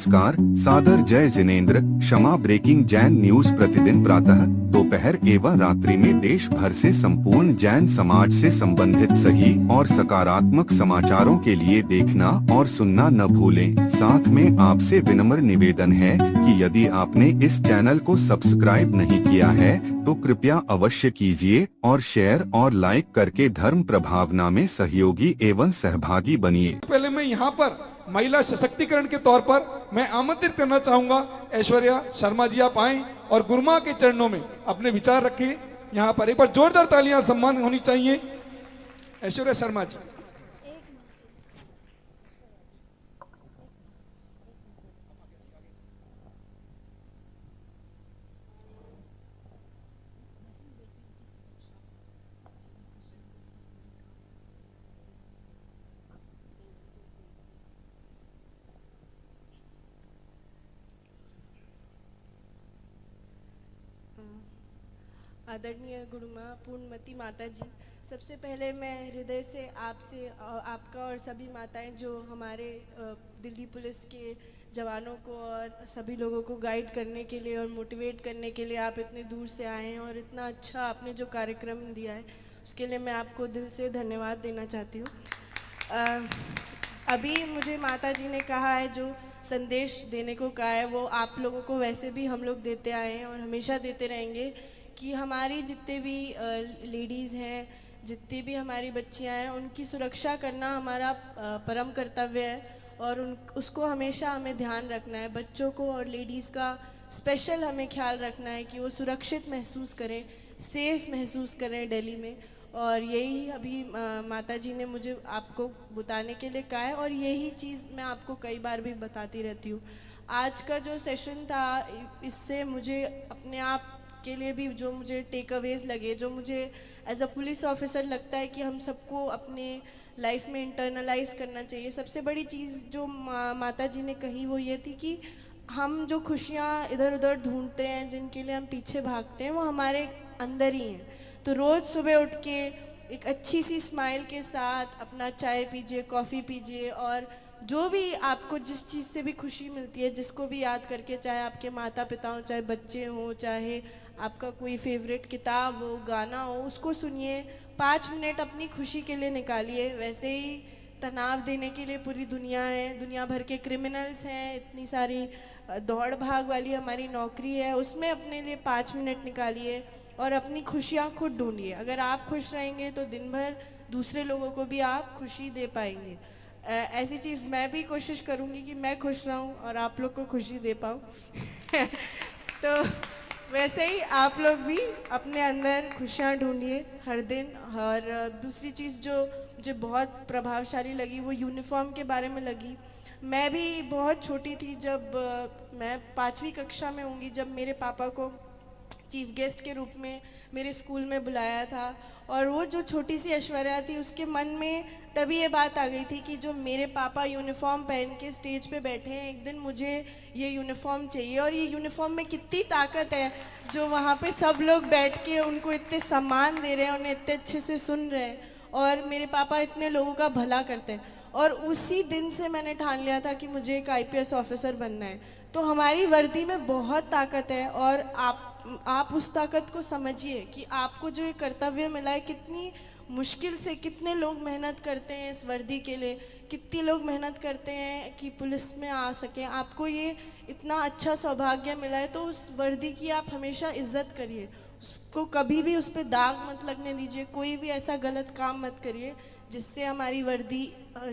नमस्कार, सादर जय जिनेंद्र। क्षमा ब्रेकिंग जैन न्यूज प्रतिदिन प्रातः, दोपहर एवं रात्रि में देश भर से संपूर्ण जैन समाज से संबंधित सही और सकारात्मक समाचारों के लिए देखना और सुनना न भूलें। साथ में आपसे विनम्र निवेदन है कि यदि आपने इस चैनल को सब्सक्राइब नहीं किया है तो कृपया अवश्य कीजिए और शेयर और लाइक करके धर्म प्रभावना में सहयोगी एवं सहभागी बनिए। पहले मैं यहाँ पर महिला सशक्तिकरण के तौर पर मैं आमंत्रित करना चाहूंगा ऐश्वर्या शर्मा जी, आप आए और गुरु मां के चरणों में अपने विचार रखें। यहाँ पर एक बार जोरदार तालियां सम्मान होनी चाहिए। ऐश्वर्या शर्मा जी। आदरणीय गुरुमा पूर्णमती माता जी, सबसे पहले मैं हृदय से आपसे आपका और सभी माताएं जो हमारे दिल्ली पुलिस के जवानों को और सभी लोगों को गाइड करने के लिए और मोटिवेट करने के लिए आप इतने दूर से आए हैं और इतना अच्छा आपने जो कार्यक्रम दिया है उसके लिए मैं आपको दिल से धन्यवाद देना चाहती हूँ। अभी मुझे माता जी ने कहा है, जो संदेश देने को कहा है वो आप लोगों को वैसे भी हम लोग देते आए हैं और हमेशा देते रहेंगे कि हमारी जितने भी लेडीज़ हैं, जितनी भी हमारी बच्चियां हैं, उनकी सुरक्षा करना हमारा परम कर्तव्य है और उसको हमेशा हमें ध्यान रखना है। बच्चों को और लेडीज़ का स्पेशल हमें ख्याल रखना है कि वो सुरक्षित महसूस करें, सेफ़ महसूस करें दिल्ली में। और यही अभी माता जी ने मुझे आपको बताने के लिए कहा है और यही चीज़ मैं आपको कई बार भी बताती रहती हूँ। आज का जो सेशन था, इससे मुझे अपने आप के लिए भी जो मुझे टेक अवेज लगे, जो मुझे एज अ पुलिस ऑफिसर लगता है कि हम सबको अपने लाइफ में इंटरनलाइज करना चाहिए। सबसे बड़ी चीज़ जो माता जी ने कही वो ये थी कि हम जो खुशियाँ इधर उधर ढूंढते हैं, जिनके लिए हम पीछे भागते हैं, वो हमारे अंदर ही हैं। तो रोज़ सुबह उठ के एक अच्छी सी स्माइल के साथ अपना चाय पीजिए, कॉफ़ी पीजिए और जो भी आपको जिस चीज़ से भी खुशी मिलती है, जिसको भी याद करके, चाहे आपके माता पिता हों, चाहे बच्चे हों, चाहे आपका कोई फेवरेट किताब हो, गाना हो, उसको सुनिए। 5 मिनट अपनी खुशी के लिए निकालिए। वैसे ही तनाव देने के लिए पूरी दुनिया है, दुनिया भर के क्रिमिनल्स हैं, इतनी सारी दौड़ भाग वाली हमारी नौकरी है, उसमें अपने लिए 5 मिनट निकालिए और अपनी खुशियाँ खुद ढूंढिए। अगर आप खुश रहेंगे तो दिन भर दूसरे लोगों को भी आप खुशी दे पाएंगे। ऐसी चीज़ मैं भी कोशिश करूँगी कि मैं खुश रहूँ और आप लोग को खुशी दे पाऊँ। तो वैसे ही आप लोग भी अपने अंदर खुशियाँ ढूंढिए हर दिन। और दूसरी चीज़ जो मुझे बहुत प्रभावशाली लगी वो यूनिफॉर्म के बारे में लगी। मैं भी बहुत छोटी थी जब मैं 5वीं कक्षा में होंगी, जब मेरे पापा को चीफ गेस्ट के रूप में मेरे स्कूल में बुलाया था और वो जो छोटी सी ऐश्वर्या थी उसके मन में तभी ये बात आ गई थी कि जो मेरे पापा यूनिफॉर्म पहन के स्टेज पे बैठे हैं, एक दिन मुझे ये यूनिफॉर्म चाहिए। और ये यूनिफॉर्म में कितनी ताकत है, जो वहाँ पे सब लोग बैठ के उनको इतने सम्मान दे रहे हैं, उन्हें इतने अच्छे से सुन रहे हैं और मेरे पापा इतने लोगों का भला करते हैं। और उसी दिन से मैंने ठान लिया था कि मुझे एक IPS ऑफिसर बनना है। तो हमारी वर्दी में बहुत ताकत है और आप उस ताकत को समझिए कि आपको जो ये कर्तव्य मिला है, कितनी मुश्किल से कितने लोग मेहनत करते हैं इस वर्दी के लिए, कितने लोग मेहनत करते हैं कि पुलिस में आ सकें। आपको ये इतना अच्छा सौभाग्य मिला है, तो उस वर्दी की आप हमेशा इज्जत करिए, उसको कभी भी उस पर दाग मत लगने दीजिए, कोई भी ऐसा गलत काम मत करिए जिससे हमारी वर्दी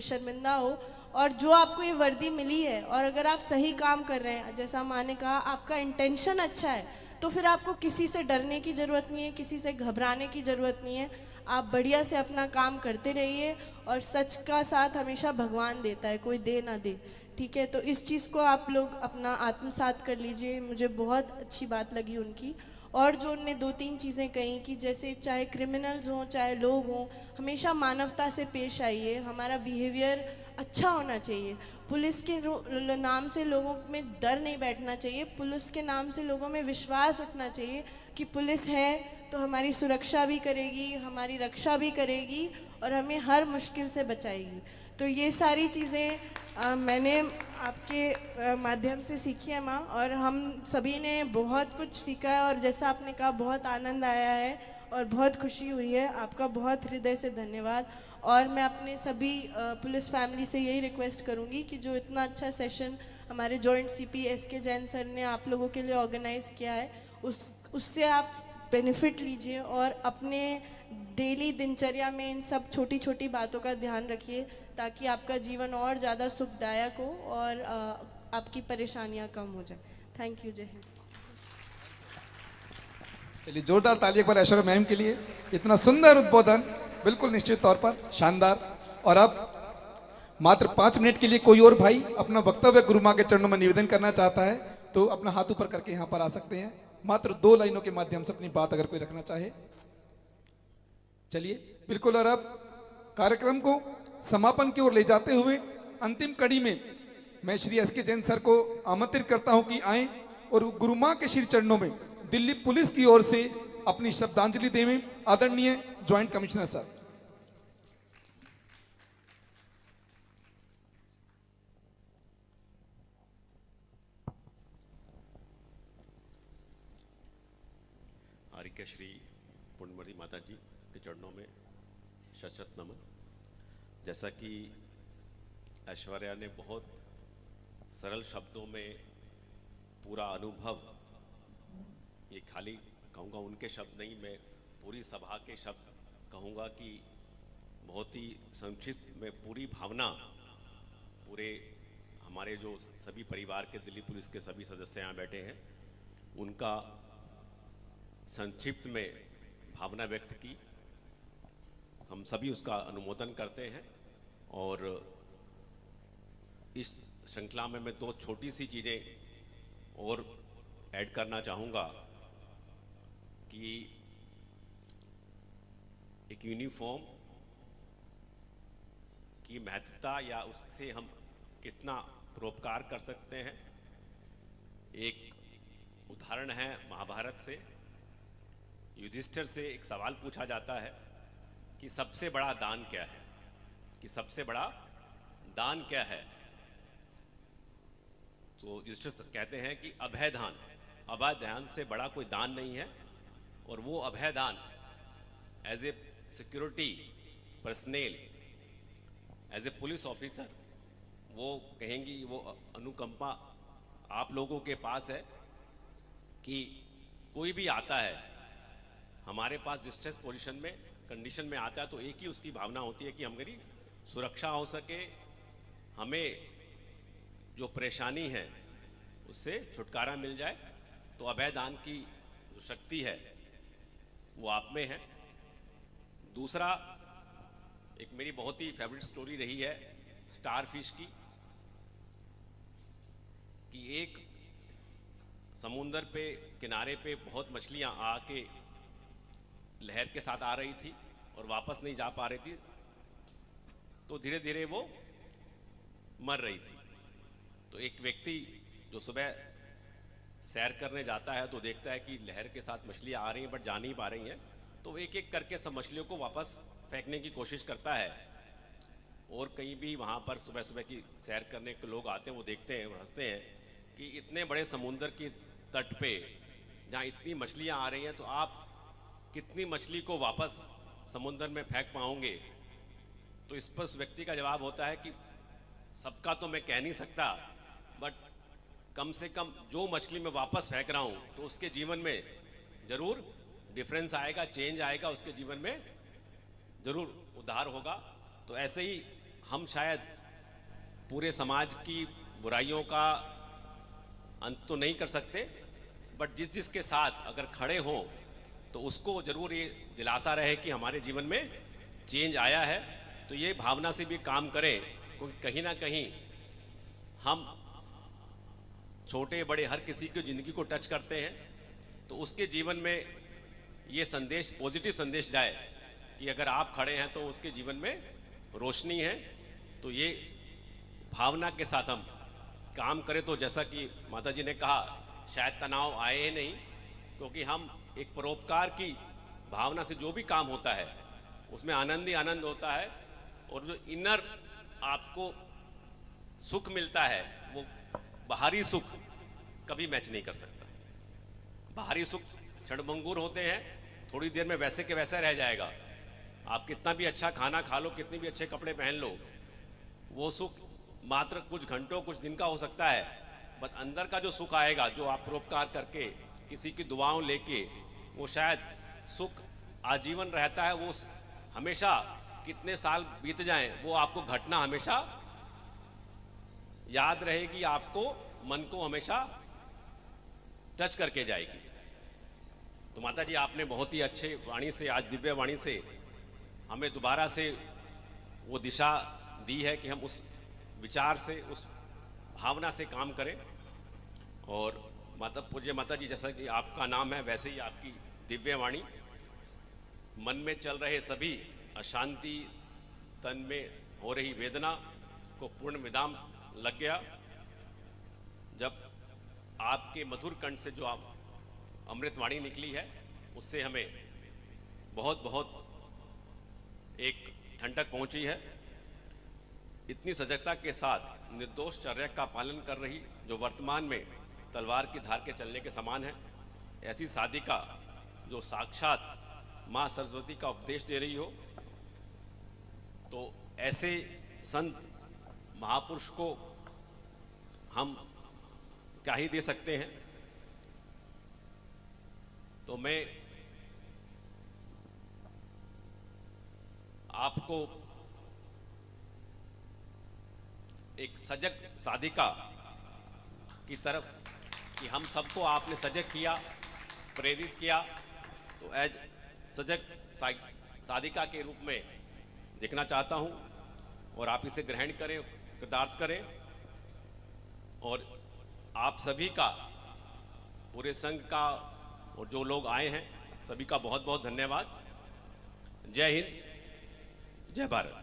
शर्मिंदा हो। और जो आपको ये वर्दी मिली है और अगर आप सही काम कर रहे हैं, जैसा माँ ने कहा, आपका इंटेंशन अच्छा है, तो फिर आपको किसी से डरने की ज़रूरत नहीं है, किसी से घबराने की ज़रूरत नहीं है। आप बढ़िया से अपना काम करते रहिए और सच का साथ हमेशा भगवान देता है, कोई दे ना दे। ठीक है, तो इस चीज़ को आप लोग अपना आत्मसात कर लीजिए। मुझे बहुत अच्छी बात लगी उनकी। और जो उनने 2-3 चीज़ें कही कि जैसे चाहे क्रिमिनल्स हों चाहे लोग हों, हमेशा मानवता से पेश आइए, हमारा बिहेवियर अच्छा होना चाहिए। पुलिस के नाम से लोगों में डर नहीं बैठना चाहिए, पुलिस के नाम से लोगों में विश्वास उठना चाहिए कि पुलिस है तो हमारी सुरक्षा भी करेगी, हमारी रक्षा भी करेगी और हमें हर मुश्किल से बचाएगी। तो ये सारी चीज़ें मैंने आपके माध्यम से सीखी है माँ, और हम सभी ने बहुत कुछ सीखा है, और जैसा आपने कहा बहुत आनंद आया है और बहुत खुशी हुई है। आपका बहुत हृदय से धन्यवाद। और मैं अपने सभी पुलिस फैमिली से यही रिक्वेस्ट करूँगी कि जो इतना अच्छा सेशन हमारे joint CP SK Jain sir ने आप लोगों के लिए ऑर्गेनाइज़ किया है, उससे आप बेनिफिट लीजिए और अपने डेली दिनचर्या में इन सब छोटी छोटी बातों का ध्यान रखिए, ताकि आपका जीवन और ज़्यादा सुखदायक हो और आपकी परेशानियां कम हो जाए। Thank you. जय हिंद। चलिए जोरदार ताली एक बार ऐश्वर्या मैम के लिए। इतना सुंदर उद्बोधन, बिल्कुल निश्चित तौर पर शानदार। और अब मात्र 5 मिनट के लिए कोई और भाई अपना वक्तव्य गुरु मां के चरणों में निवेदन करना चाहता है तो अपना हाथ ऊपर करके यहाँ पर आ सकते हैं। मात्र 2 लाइनों के माध्यम से अपनी बात अगर कोई रखना चाहे। चलिए बिल्कुल। और अब कार्यक्रम को समापन की ओर ले जाते हुए अंतिम कड़ी में मैं श्री एसके जैन सर को आमंत्रित करता हूं कि आए और गुरु मां के श्री चरणों में दिल्ली पुलिस की ओर से अपनी श्रद्धांजलि देवें। आदरणीय ज्वाइंट कमिश्नर सर। आर्य श्री पुण्यमती माता जी के चरणों में शत नमन। जैसा कि ऐश्वर्या ने बहुत सरल शब्दों में पूरा अनुभव, ये खाली कहूँगा उनके शब्द नहीं, मैं पूरी सभा के शब्द कहूँगा कि बहुत ही संक्षिप्त में पूरी भावना, पूरे हमारे जो सभी परिवार के दिल्ली पुलिस के सभी सदस्य यहाँ बैठे हैं उनका संक्षिप्त में भावना व्यक्त की। हम सभी उसका अनुमोदन करते हैं। और इस श्रृंखला में मैं 2 छोटी सी चीज़ें और ऐड करना चाहूँगा कि एक यूनिफॉर्म की महत्वता या उससे हम कितना परोपकार कर सकते हैं। एक उदाहरण है महाभारत से। युधिष्ठिर से एक सवाल पूछा जाता है कि सबसे बड़ा दान क्या है, कि सबसे बड़ा दान क्या है। तो युधिष्ठिर कहते हैं कि अभय दान, अभय दान से बड़ा कोई दान नहीं है। और वो अभय दान as a security personnel, as a police officer, वो कहेंगी वो अनुकंपा आप लोगों के पास है कि कोई भी आता है हमारे पास डिस्ट्रेस पोजीशन में, कंडीशन में आता है तो एक ही उसकी भावना होती है कि हमारी सुरक्षा हो सके, हमें जो परेशानी है उससे छुटकारा मिल जाए। तो अभय दान की जो शक्ति है वो आप में है। दूसरा, एक मेरी बहुत ही फेवरेट स्टोरी रही है स्टार फिश की, कि एक समुंदर पे किनारे पे बहुत मछलियां आके लहर के साथ आ रही थी और वापस नहीं जा पा रही थी, तो धीरे धीरे वो मर रही थी। तो एक व्यक्ति जो सुबह सैर करने जाता है तो देखता है कि लहर के साथ मछलियां आ रही हैं बट जा नहीं पा रही हैं, तो एक एक करके सब मछलियों को वापस फेंकने की कोशिश करता है। और कहीं भी वहाँ पर सुबह सुबह की सैर करने के लोग आते हैं, वो देखते हैं और हंसते हैं कि इतने बड़े समुंदर के तट पे जहाँ इतनी मछलियाँ आ रही हैं तो आप कितनी मछली को वापस समुंदर में फेंक पाओगे। तो इस पर उस व्यक्ति का जवाब होता है कि सबका तो मैं कह नहीं सकता, बट कम से कम जो मछली मैं वापस फेंक रहा हूँ तो उसके जीवन में ज़रूर डिफरेंस आएगा, चेंज आएगा, उसके जीवन में ज़रूर उद्धार होगा। तो ऐसे ही हम शायद पूरे समाज की बुराइयों का अंत तो नहीं कर सकते, बट जिस जिसके साथ अगर खड़े हों तो उसको ज़रूर ये दिलासा रहे कि हमारे जीवन में चेंज आया है। तो ये भावना से भी काम करें, क्योंकि कहीं ना कहीं हम छोटे बड़े हर किसी की ज़िंदगी को टच करते हैं, तो उसके जीवन में ये संदेश, पॉजिटिव संदेश जाए कि अगर आप खड़े हैं तो उसके जीवन में रोशनी है। तो ये भावना के साथ हम काम करें तो जैसा कि माता जी ने कहा, शायद तनाव आए ही नहीं, क्योंकि हम एक परोपकार की भावना से जो भी काम होता है उसमें आनंद ही आनंद होता है। और जो इनर आपको सुख मिलता है वो बाहरी सुख कभी मैच नहीं कर सकता। बाहरी सुख क्षणभंगुर होते हैं, थोड़ी देर में वैसे के वैसा रह जाएगा। आप कितना भी अच्छा खाना खा लो, कितने भी अच्छे कपड़े पहन लो, वो सुख मात्र कुछ घंटों कुछ दिन का हो सकता है। बट अंदर का जो सुख आएगा, जो आप परोपकार करके किसी की दुआओं लेके, वो शायद सुख आजीवन रहता है। वो हमेशा कितने साल बीत जाएं, वो आपको घटना हमेशा याद रहेगी, आपको मन को हमेशा टच करके जाएगी। तो माता जी, आपने बहुत ही अच्छे वाणी से, आज दिव्य वाणी से हमें दोबारा से वो दिशा दी है कि हम उस विचार से, उस भावना से काम करें। और माता पूज्य माता जी, जैसा कि आपका नाम है वैसे ही आपकी दिव्य वाणी मन में चल रहे सभी अशांति, तन में हो रही वेदना को पूर्ण विराम लग गया। जब आपके मधुर कंठ से जो आप अमृतवाणी निकली है, उससे हमें बहुत बहुत एक ठंडक पहुंची है। इतनी सजगता के साथ निर्दोष चर्या का पालन कर रही, जो वर्तमान में तलवार की धार के चलने के समान है, ऐसी साधिका जो साक्षात माँ सरस्वती का उपदेश दे रही हो, तो ऐसे संत महापुरुष को हम क्या ही दे सकते हैं। तो मैं आपको एक सजग साधिका की तरफ, कि हम सबको आपने सजग किया, प्रेरित किया, तो एज सजग साधिका के रूप में देखना चाहता हूं, और आप इसे ग्रहण करें, कृतार्थ करें। और आप सभी का, पूरे संघ का और जो लोग आए हैं, सभी का बहुत बहुत धन्यवाद। जय हिंद, जय भारत।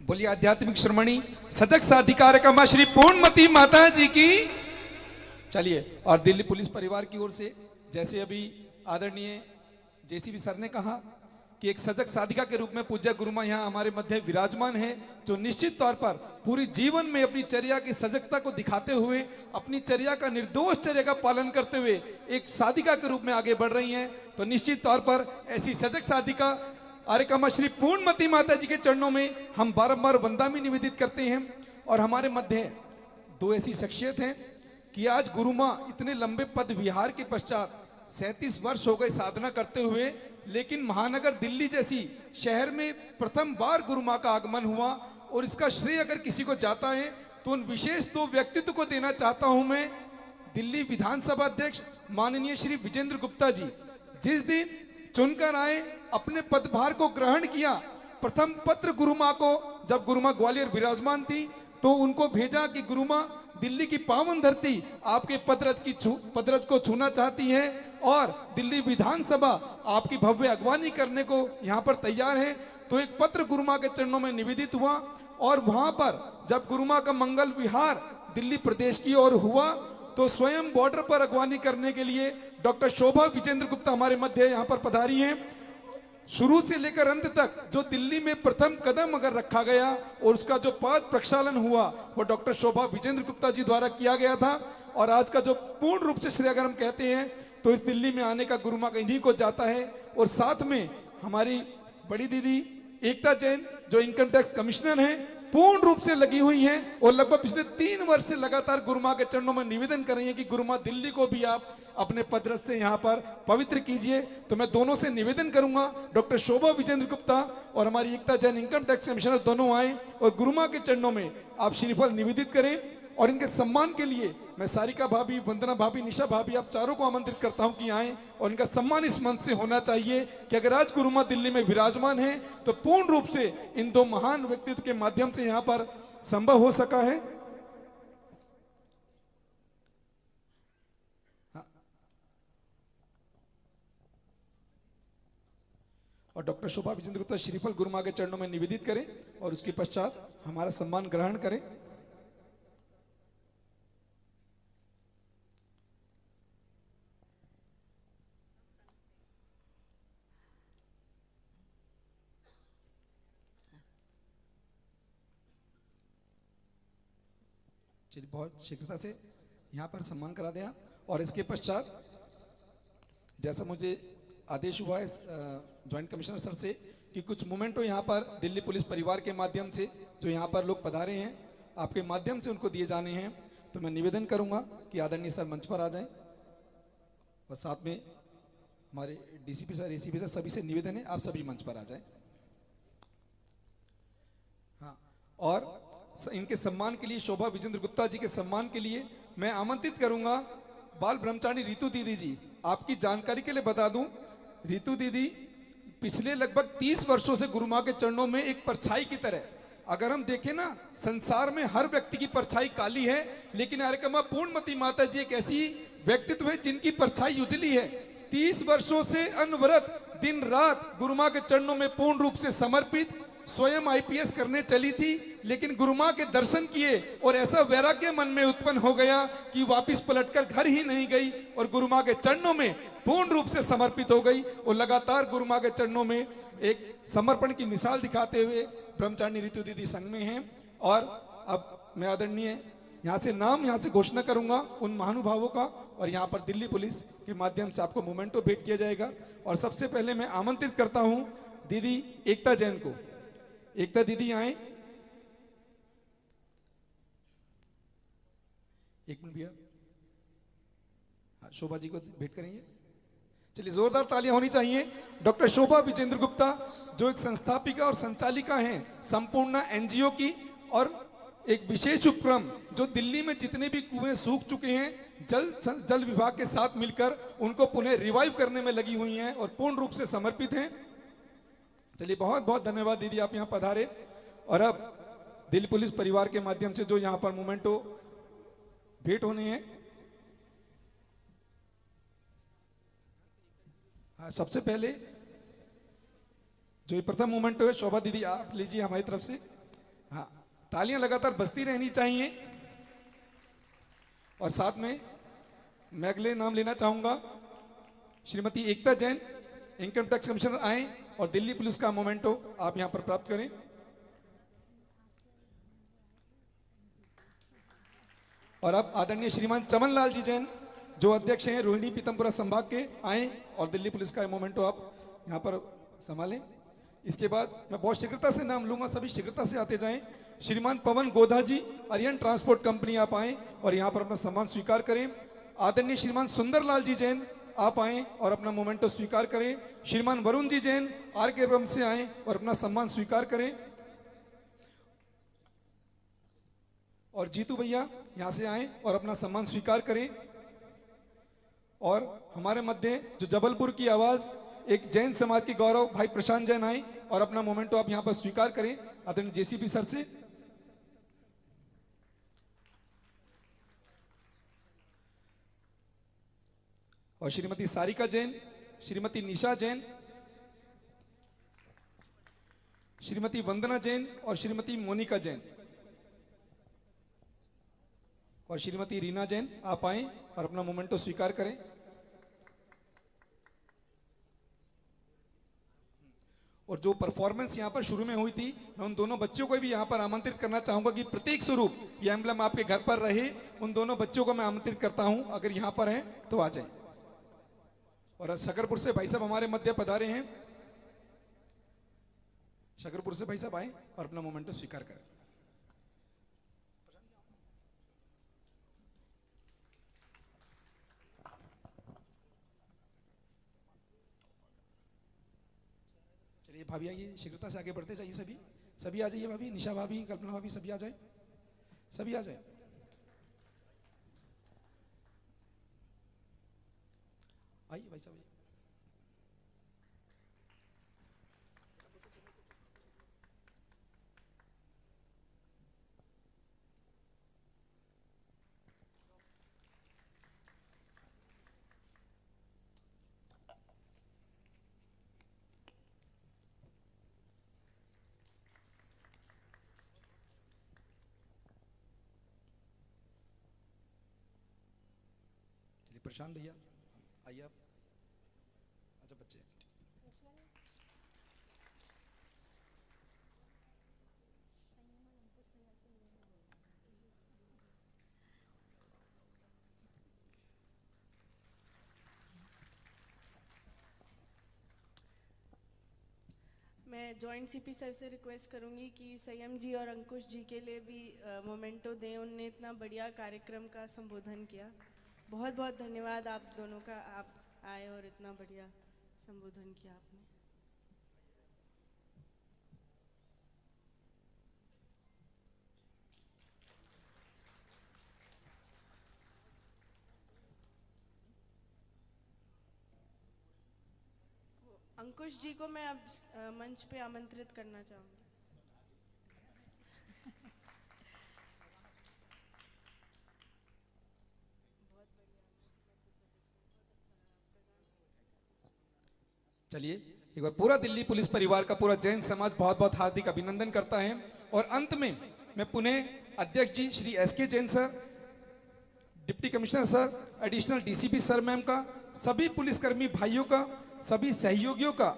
बोलिए आध्यात्मिक श्रमणी सजग साधिकार मां श्री पूर्णमती माता जी की। चलिए, और दिल्ली पुलिस परिवार की ओर से, जैसे अभी आदरणीय जेसीबी सर ने कहा कि एक सजग साधिका के रूप में पूज्य गुरुमा यहाँ हमारे मध्य विराजमान है, जो निश्चित तौर पर पूरी जीवन में अपनी चर्या की सजगता को दिखाते हुए, अपनी चर्या का, निर्दोष चर्या का पालन करते हुए एक साधिका के रूप में आगे बढ़ रही हैं। तो निश्चित तौर पर ऐसी सजग साधिका आर्यकामा श्री पूर्णमती माता जी के चरणों में हम बारंबार वंदना निवेदित करते हैं। और हमारे मध्य दो ऐसी शख्सियत हैं कि आज गुरुमा इतने लंबे पद विहार के पश्चात 37 वर्ष हो गए साधना करते हुए, लेकिन महानगर दिल्ली जैसी शहर में प्रथम बार गुरुमा का आगमन हुआ। और इसका श्रेय अगर किसी को जाता है तो उन विशेष दो व्यक्तित्व को देना चाहता हूं मैं। दिल्ली विधानसभा अध्यक्ष माननीय श्री विजेंद्र गुप्ता जी जिस दिन चुनकर आए, अपने पदभार को ग्रहण किया, प्रथम पत्र गुरुमा को, जब गुरुमा ग्वालियर विराजमान थी, तो उनको भेजा कि गुरुमा दिल्ली की पावन धरती आपके पदरज को छूना चाहती है और दिल्ली विधानसभा आपकी भव्य अगवानी करने को यहाँ पर तैयार है। तो एक पत्र गुरुमा के चरणों में निवेदित हुआ। और वहां पर जब गुरुमा का मंगल विहार दिल्ली प्रदेश की ओर हुआ, तो स्वयं बॉर्डर पर अगवानी करने के लिए डॉक्टर शोभा विजेंद्र गुप्ता हमारे मध्य यहाँ पर पधारी हैं। शुरू से लेकर अंत तक जो दिल्ली में प्रथम कदम अगर रखा गया और उसका जो पाद प्रक्षालन हुआ, वो डॉक्टर शोभा विजेंद्र गुप्ता जी द्वारा किया गया था। और आज का जो पूर्ण रूप से श्रेय अगर हम कहते हैं तो इस दिल्ली में आने का गुरुमा का इन्हीं को जाता है। और साथ में हमारी बड़ी दीदी एकता जैन जो इनकम टैक्स कमिश्नर हैं, पूर्ण रूप से लगी हुई हैं और लगभग पिछले 3 वर्ष से लगातार गुरुमा के चरणों में निवेदन कर रही हैं कि गुरुमा दिल्ली को भी आप अपने पदरस से यहाँ पर पवित्र कीजिए। तो मैं दोनों से निवेदन करूंगा, डॉक्टर शोभा विजेंद्र गुप्ता और हमारी एकता जैन इनकम टैक्स कमिश्नर दोनों आए और गुरुमा के चरणों में आप श्रीफल निवेदित करें। और इनके सम्मान के लिए मैं सारिका भाभी, वंदना भाभी, निशा भाभी, आप चारों को आमंत्रित करता हूं कि आए। और इनका सम्मान इस मंच से होना चाहिए कि अगर आज गुरुमा दिल्ली में विराजमान है तो पूर्ण रूप से इन दो महान व्यक्तित्व के माध्यम से यहां पर संभव हो सका है। और डॉक्टर शोभा विजेंद्र गुप्ता श्रीफल गुरुमा के चरणों में निवेदित करें और उसके पश्चात हमारा सम्मान ग्रहण करें। चलिए बहुत शीघ्रता से यहाँ पर सम्मान करा दें आप। और इसके पश्चात जैसा मुझे आदेश हुआ है ज्वाइंट कमिश्नर सर से कि कुछ मोमेंटो यहाँ पर दिल्ली पुलिस परिवार के माध्यम से जो यहाँ पर लोग पधारे हैं आपके माध्यम से उनको दिए जाने हैं, तो मैं निवेदन करूँगा कि आदरणीय सर मंच पर आ जाएं और साथ में हमारे डीसीपी सर, एसीपी सर सभी से निवेदन है आप सभी मंच पर आ जाएं। हाँ, और इनके सम्मान के लिए शोभा विजेंद्र गुप्ता जी के सम्मान के लिए मैं आमंत्रित करूंगा बाल ब्रह्मचारी रितु दीदी जी। आपकी जानकारी के लिए बता दूं, रितु दीदी पिछले लगभग 30 वर्षों से गुरु मां के चरणों में एक परछाई की तरह, अगर हम देखें ना संसार में हर व्यक्ति की परछाई काली है, लेकिन आर्यकमा पूर्णमती माता जी एक ऐसी व्यक्तित्व है जिनकी परछाई उजली है। 30 वर्षों से अनवरत दिन रात गुरु मां के चरणों में पूर्ण रूप से समर्पित, स्वयं आईपीएस करने चली थी, लेकिन गुरु मां के दर्शन किए और ऐसा वैराग्य मन में उत्पन्न हो गया कि वापस पलटकर घर ही नहीं गई और गुरु मां के चरणों में पूर्ण रूप से समर्पित हो गई और लगातार गुरु मां के चरणों में एक समर्पण की मिसाल दिखाते हुए ब्रह्मचारिणी रितु दीदी संघ में हैं। और अब मैं आदरणीय यहाँ से घोषणा करूंगा उन महानुभावों का, और यहाँ पर दिल्ली पुलिस के माध्यम से आपको मोमेंटो भेंट किया जाएगा। और सबसे पहले मैं आमंत्रित करता हूं दीदी एकता जैन को। एकता दीदी आए, एक मिनट भैया। हाँ, शोभा जी को भेंट करेंगे। चलिए जोरदार तालियां होनी चाहिए। डॉक्टर शोभा विजेंद्र गुप्ता जो एक संस्थापिका और संचालिका हैं संपूर्ण एनजीओ की, और एक विशेष उपक्रम जो दिल्ली में जितने भी कुएं सूख चुके हैं जल विभाग के साथ मिलकर उनको पुनः रिवाइव करने में लगी हुई हैं और पूर्ण रूप से समर्पित हैं। चलिए बहुत बहुत धन्यवाद दीदी आप यहाँ पधारे। और अब दिल्ली पुलिस परिवार के माध्यम से जो यहाँ पर मोमेंटो भेंट होने हैं, हाँ, सबसे पहले जो ये प्रथम मोमेंटो है शोभा दीदी आप लीजिए हमारी तरफ से। हाँ, तालियां लगातार बजती रहनी चाहिए। और साथ में मैं अगले नाम लेना चाहूंगा श्रीमती एकता जैन, इनकम टैक्स कमिश्नर आए और दिल्ली पुलिस का मोमेंटो आप यहां पर प्राप्त करें। और अब आदरणीय श्रीमान चमन लाल जी जैन जो अध्यक्ष हैं रोहिणी पीतमपुरा संभाग के, आए और दिल्ली पुलिस का मोमेंटो आप यहां पर संभालें। इसके बाद मैं बहुत शीघ्रता से नाम लूंगा, सभी शीघ्रता से आते जाएं। श्रीमान पवन गोधा जी आर्यन ट्रांसपोर्ट कंपनी आप आए और यहां पर अपना सम्मान स्वीकार करें। आदरणीय श्रीमान सुंदरलाल जी जैन आप आए और अपना मोमेंटो स्वीकार करें। श्रीमान वरुण जी जैन आर के ब्रह्म से आए और अपना सम्मान स्वीकार करें। और जीतू भैया यहां से आए और अपना सम्मान स्वीकार करें। और हमारे मध्य जो जबलपुर की आवाज एक जैन समाज के गौरव भाई प्रशांत जैन आए और अपना मोमेंटो आप यहां पर स्वीकार करें आदरणीय जेसीपी सर से। और श्रीमती सारिका जैन, श्रीमती निशा जैन, श्रीमती वंदना जैन और श्रीमती मोनिका जैन और श्रीमती रीना जैन आप आए और अपना मोमेंटो स्वीकार करें। और जो परफॉर्मेंस यहाँ पर शुरू में हुई थी, मैं उन दोनों बच्चों को भी यहाँ पर आमंत्रित करना चाहूंगा कि प्रतीक स्वरूप ये एम्बलम आपके घर पर रहे। उन दोनों बच्चों को मैं आमंत्रित करता हूं, अगर यहाँ पर हैं तो आ जाए। और शकरपुर से भाई साहब हमारे मध्य पधारे हैं, शकरपुर से भाई साहब आए और अपना मोमेंटो स्वीकार करें। चलिए भाभी आइए, शीघ्रता से आगे बढ़ते जाइए। सभी आ जाइए भाभी, निशा भाभी, कल्पना भाभी सभी आ जाए, सभी आ जाए। आइए भाई साहब। प्रशांत भैया आइए आप। अच्छा बच्चे जॉइंट सीपी सर से रिक्वेस्ट करूंगी कि संयम जी और अंकुश जी के लिए भी मोमेंटो दें। उनने इतना बढ़िया कार्यक्रम का संबोधन किया। बहुत बहुत धन्यवाद आप दोनों का, आप आए और इतना बढ़िया संबोधन किया आपने। अंकुश जी को मैं अब मंच पे आमंत्रित करना चाहूँगी। चलिए एक बार पूरा दिल्ली पुलिस परिवार का, पूरा जैन समाज बहुत बहुत हार्दिक अभिनंदन करता है। और अंत में मैं पुनः अध्यक्ष ji Shri SK Jain sir, deputy commissioner sir, additional DCP sir ma'am का, सभी पुलिसकर्मी भाइयों का, सभी सहयोगियों का,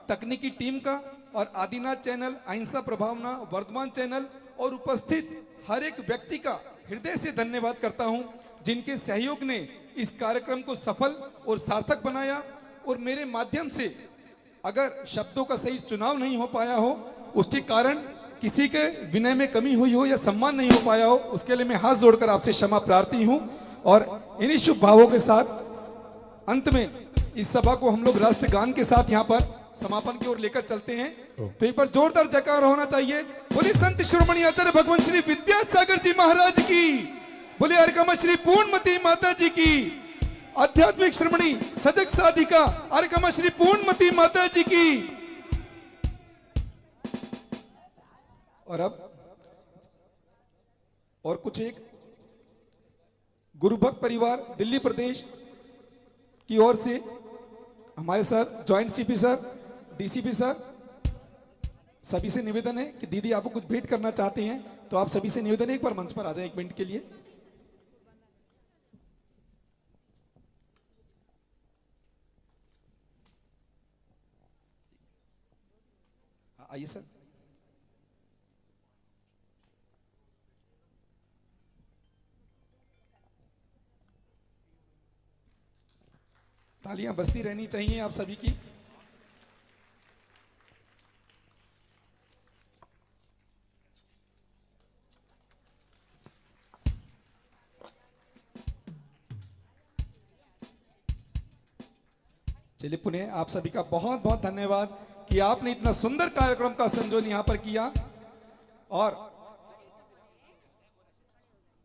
तकनीकी टीम का और आदिनाथ चैनल, अहिंसा प्रभावना, वर्धमान चैनल और उपस्थित हर एक व्यक्ति का हृदय से धन्यवाद करता हूं, जिनके सहयोग ने इस कार्यक्रम को सफल और सार्थक बनाया। और मेरे माध्यम से अगर शब्दों का सही चुनाव नहीं हो पाया हो, उसके कारण किसी के विनय में कमी हुई हो या सम्मान नहीं हो पाया हो, उसके लिए मैं हाथ जोड़कर आपसे क्षमा प्रार्थी हूं। और इन्हीं शुभ भावों के साथ अंत में इस सभा को हम लोग राष्ट्रगान के साथ यहाँ पर समापन की ओर लेकर चलते हैं। तो एक बार जोरदार जयकार होना चाहिए। बोले संत शिरोमणि आचार्य भगवान श्री विद्यासागर जी महाराज की, बोले अर्कमा श्री पूर्णमती माता जी की, आध्यात्मिक श्रमणी सजग साधिका अर्कमा श्री पूर्णमती माता जी की। और अब और कुछ एक गुरु भक्त परिवार दिल्ली प्रदेश की ओर से हमारे sir, joint CP sir, DCP sir, सभी से निवेदन है कि दीदी आपको कुछ भेंट करना चाहते हैं, तो आप सभी से निवेदन है एक बार मंच पर आ जाएं 1 मिनट के लिए। आइए सर। तालियां बजती रहनी चाहिए आप सभी की। चलिए पुनः आप सभी का बहुत बहुत धन्यवाद कि आपने इतना सुंदर कार्यक्रम का संयोजन यहां पर किया।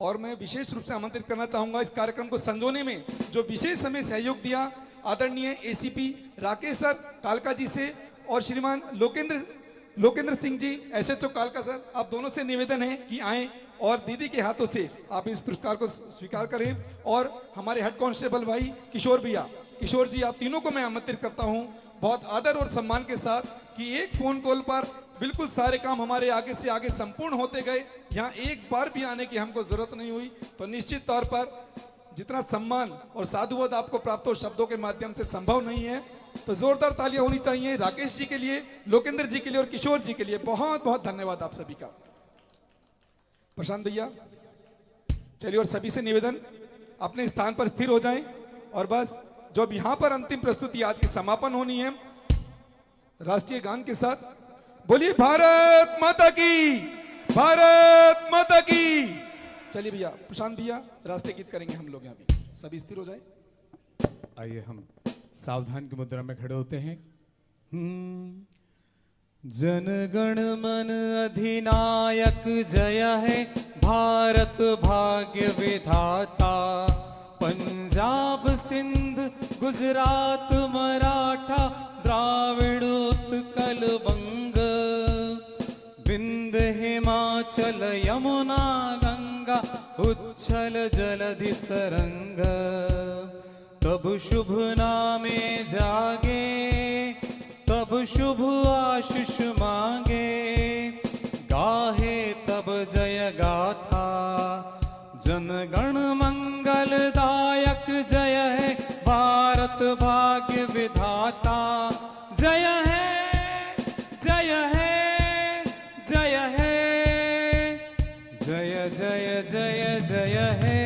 और मैं विशेष रूप से आमंत्रित करना चाहूंगा इस कार्यक्रम को संजोने में जो विशेष हमें सहयोग दिया, आदरणीय एसीपी राकेश सर कालका जी से और श्रीमान लोकेंद्र सिंह जी एसएचओ कालका सर, आप दोनों से निवेदन है कि आएं और दीदी के हाथों से आप इस पुरस्कार को स्वीकार करें। और हमारे हेड कांस्टेबल भाई किशोर जी, आप तीनों को मैं आमंत्रित करता हूं बहुत आदर और सम्मान के साथ कि एक फोन कॉल पर बिल्कुल सारे काम हमारे आगे से आगे संपूर्ण होते गए। यहाँ एक बार भी आने की हमको जरूरत नहीं हुई। तो निश्चित तौर पर जितना सम्मान और साधुवाद आपको प्राप्त हो शब्दों के माध्यम से संभव नहीं है। तो जोरदार तालियां होनी चाहिए राकेश जी के लिए, लोकेंद्र जी के लिए और किशोर जी के लिए। बहुत बहुत धन्यवाद आप सभी का। प्रशांत भैया चलिए, और सभी से निवेदन अपने स्थान पर स्थिर हो जाएं। और बस जो अब यहाँ पर अंतिम प्रस्तुति आज की समापन होनी है राष्ट्रीय गान के साथ। बोलिए भारत माता की, भारत माता की। चलिए भैया, प्रशांत भैया राष्ट्रीय गीत करेंगे हम लोग। यहाँ भी सभी स्थिर हो जाए। आइए हम सावधान की मुद्रा में खड़े होते हैं। जनगण मन अधिनायक जय है, भारत भाग्य विधाता। पंजाब सिंध गुजरात मराठा द्राविड़ उत्कल बंग, विंध्य हिमाचल यमुना गंगा उच्छल जलधि तरंग। तब शुभ नामे जागे, तब शुभ आशीष मांगे, गाहे तब जय गाथा। जनगण मंगलदायक जय है, भारत भाग्य विधाता। जय है, जय है, जय है, जय जय जय जय है।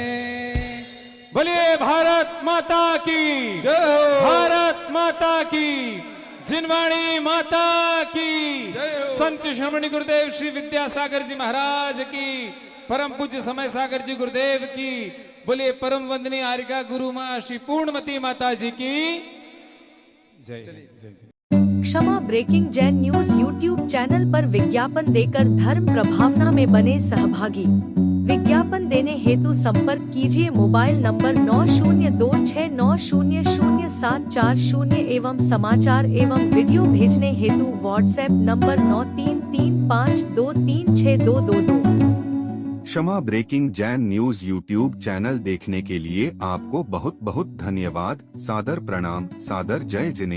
बोलिए भारत माता की जय, भारत माता की जिनवाणी माता की, जय हो। संत श्रमणी गुरुदेव श्री विद्यासागर जी महाराज की, परम पूज्य समय सागर जी गुरुदेव की, बोलिए परम वंदनीय आर्यका गुरु माँ श्री पूर्णमती माता जी की जय। जय। Kshama breaking Jain news YouTube channel पर विज्ञापन देकर धर्म प्रभावना में बने सहभागी। विज्ञापन देने हेतु संपर्क कीजिए मोबाइल नंबर 9026900740 एवं समाचार एवं वीडियो भेजने हेतु WhatsApp number 9335236222। Kshama breaking Jain news YouTube channel देखने के लिए आपको बहुत बहुत धन्यवाद। सादर प्रणाम, सादर जय जिनेंद्र।